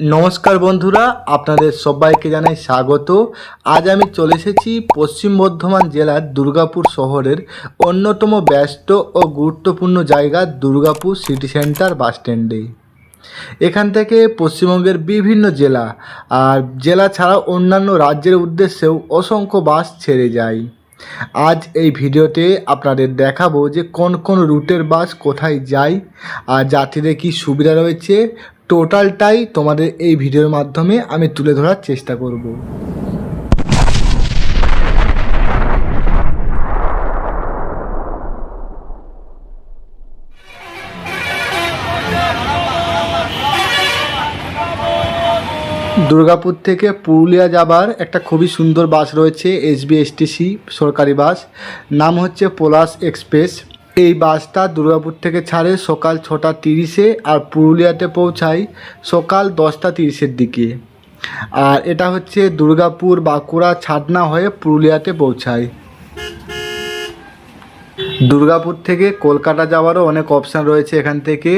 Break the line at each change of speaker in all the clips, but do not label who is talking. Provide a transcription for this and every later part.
নমস্কার বন্ধুরা, আপনাদের সবাইকে জানাই স্বাগত। আজ আমি চলে এসেছি পশ্চিম বর্ধমান জেলার দুর্গাপুর শহরের অন্যতম ব্যস্ত ও গুরুত্বপূর্ণ জায়গা দুর্গাপুর সিটি সেন্টার বাস স্ট্যান্ডে। এখান থেকে পশ্চিমবঙ্গের বিভিন্ন জেলা ছাড়াও অন্যান্য রাজ্যের উদ্দেশ্যেও অসংখ্য বাস ছেড়ে যায়। আজ এই ভিডিওতে আপনাদের দেখাবো যে কোন কোন রুটের বাস কোথায় যায় আর যাত্রীদের কী সুবিধা রয়েছে, টোটালটাই তোমাদের এই ভিডিওর মাধ্যমে আমি তুলে ধরার চেষ্টা করব। দুর্গাপুর থেকে পুরুলিয়া যাবার একটা খুবই সুন্দর বাস রয়েছে, SBSTC সরকারি বাস, নাম হচ্ছে পলাশ এক্সপ্রেস। এই বাসটা দুর্গাপুর থেকে ছাড়ে সকাল 6:30-এ আর পুরুলিয়াতে পৌঁছায় সকাল 10:30-এর দিকে। আর এটা হচ্ছে দুর্গাপুর বাঁকুড়া ছাতনা হয়ে পুরুলিয়াতে পৌঁছায়। দুর্গাপুর থেকে কলকাতা যাওয়ারও অনেক অপশান রয়েছে। এখান থেকে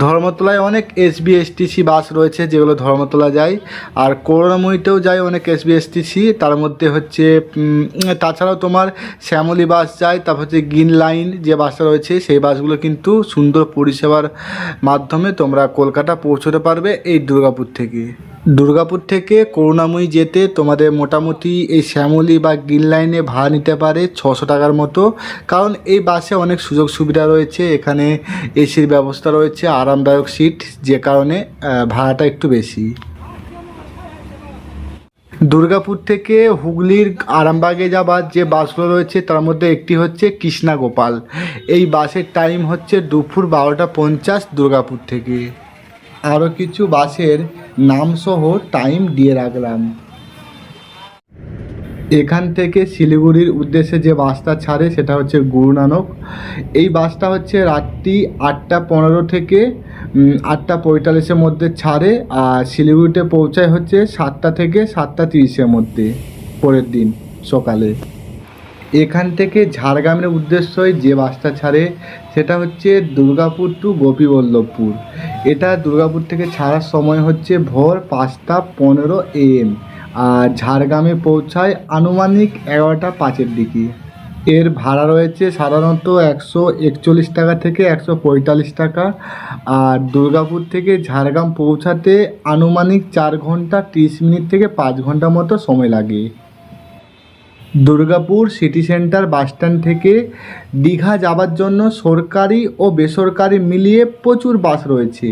ধর্মতলায় অনেক SBSTC বাস রয়েছে যেগুলো ধর্মতলা যায়, আর করুণাময়ীতেও যায় অনেক SBSTC। তার মধ্যে হচ্ছে তাছাড়াও তোমার শ্যামলী বাস যায়, তারপর হচ্ছে গ্রিন লাইন যে বাসটা রয়েছে সেই বাসগুলো কিন্তু সুন্দর পরিষেবার মাধ্যমে তোমরা কলকাতা পৌঁছতে পারবে এই দুর্গাপুর থেকে। দুর্গাপুর থেকে করুণাময়ী যেতে তোমাদের মোটামুটি এই শ্যামলী বা গ্রিন লাইনে ভাড়া নিতে পারে 600 টাকার মতো, কারণ এই বাসে অনেক সুযোগ সুবিধা রয়েছে। এখানে এসির ব্যবস্থা রয়েছে, আরামদায়ক সিট, যে কারণে ভাড়াটা একটু বেশি। দুর্গাপুর থেকে হুগলির আরামবাগে যাবার যে বাসগুলো রয়েছে তার মধ্যে একটি হচ্ছে কৃষ্ণাগোপাল। এই বাসের টাইম হচ্ছে দুপুর 12:50 দুর্গাপুর থেকে। আরও কিছু বাসের নামসহ টাইম দিয়ে রাখলাম। এখান থেকে শিলিগুড়ির উদ্দেশ্যে যে বাসটা ছাড়ে সেটা হচ্ছে গুরু নানক। এই বাসটা হচ্ছে রাত্রি 8:15 থেকে 8:45-এর মধ্যে ছাড়ে, আর শিলিগুড়িতে পৌঁছায় হচ্ছে 7টা থেকে 7:30-এর মধ্যে পরের দিন সকালে। এখান থেকে ঝাড়গ্রামের উদ্দেশ্যে যে বাসটা ছাড়ে সেটা হচ্ছে দুর্গাপুর টু গোপীবল্লভপুর। এটা দুর্গাপুর থেকে ছাড়ার সময় হচ্ছে ভোর 5:15 AM, আর ঝাড়গ্রামে পৌঁছায় আনুমানিক 11:05-এর দিকে। এর ভাড়া রয়েছে সাধারণত 141 টাকা থেকে 145 টাকা, আর দুর্গাপুর থেকে ঝাড়গ্রাম পৌঁছাতে আনুমানিক 4 ঘন্টা 30 মিনিট থেকে 5 ঘন্টা মতো সময় লাগে। দুর্গাপুর সিটি সেন্টার বাসস্ট্যান্ড থেকে দীঘা যাবার জন্য সরকারি ও বেসরকারি মিলিয়ে প্রচুর বাস রয়েছে।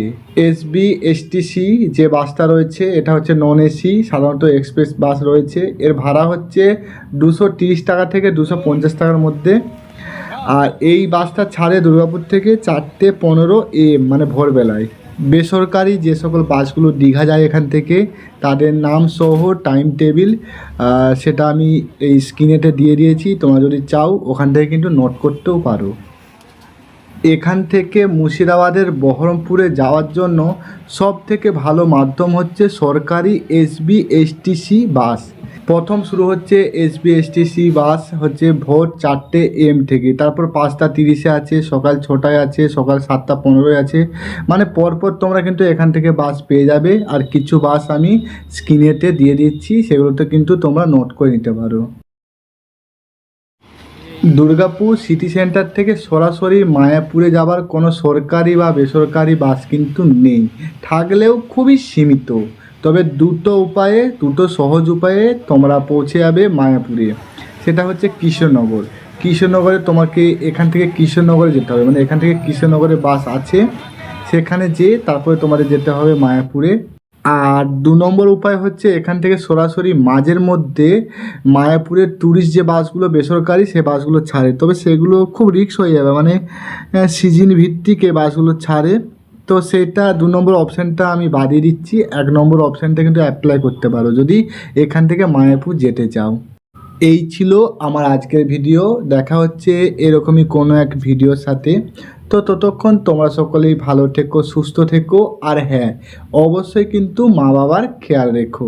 SBSTC যে বাসটা রয়েছে এটা হচ্ছে নন এসি, সাধারণত এক্সপ্রেস বাস রয়েছে। এর ভাড়া হচ্ছে 230 টাকা থেকে 250 টাকার মধ্যে, আর এই বাসটা ছাড়ে দুর্গাপুর থেকে 4:15 AM, মানে ভোরবেলায়। বেসরকারি যে সকল বাসগুলো দীঘা যায় এখান থেকে তাদের নাম সহ টাইম টেবিল সেটা আমি এই স্ক্রিনেতে দিয়ে দিয়েছি, তোমরা যদি চাও ওখান থেকে কিন্তু নোট করতেও পারো। এখান থেকে মুর্শিদাবাদের বহরমপুরে যাওয়ার জন্য সব থেকে ভালো মাধ্যম হচ্ছে সরকারি SBSTC বাস। প্রথম শুরু হচ্ছে SBSTC বাস হচ্ছে ভোর 4টে AM থেকে, তারপর 5:30-এ আছে, সকাল 6টায় আছে, সকাল 7:15-এ আছে, মানে পরপর তোমরা কিন্তু এখান থেকে বাস পেয়ে যাবে। আর কিছু বাস আমি স্ক্রিনেতে দিয়ে দিচ্ছি, সেগুলোতে কিন্তু তোমরা নোট করে নিতে পারো। দুর্গাপুর সিটি সেন্টার থেকে সরাসরি মায়াপুরে যাবার কোনো সরকারি বা বেসরকারি বাস কিন্তু নেই, থাকলেও খুবই সীমিত। তবে দুটো সহজ উপায়ে তোমরা পৌঁছে যাবে মায়াপুরে। সেটা হচ্ছে কৃষ্ণনগরে তোমাকে এখান থেকে কৃষ্ণনগরে যেতে হবে, মানে এখান থেকে কৃষ্ণনগরে বাস আছে, সেখানে যেয়ে তারপরে তোমাদের যেতে হবে মায়াপুরে। আর 2 নম্বর উপায় হচ্ছে এখান থেকে সরাসরি মাঝের মধ্যে মায়াপুরের ট্যুরিস্ট যে বাসগুলো বেসরকারি সে বাসগুলো ছাড়ে, তবে সেগুলো খুব রিস্ক হয়ে যাবে, মানে সিজন ভিত্তিক এই বাসগুলো ছাড়ে। তো সেটা 2 নম্বর অপশানটা আমি বাদিয়ে দিচ্ছি, 1 নম্বর অপশানটা কিন্তু অ্যাপ্লাই করতে পারো যদি এখান থেকে মায়াপুর যেতে চাও। এই ছিল আমার আজকের ভিডিও। দেখা হচ্ছে এরকমই কোনো এক ভিডিওর সাথে। তো ততক্ষণ তোমরা সকলেই ভালো থেকো, সুস্থ থেকো, আর হ্যাঁ, অবশ্যই কিন্তু মা বাবার খেয়াল রেখো।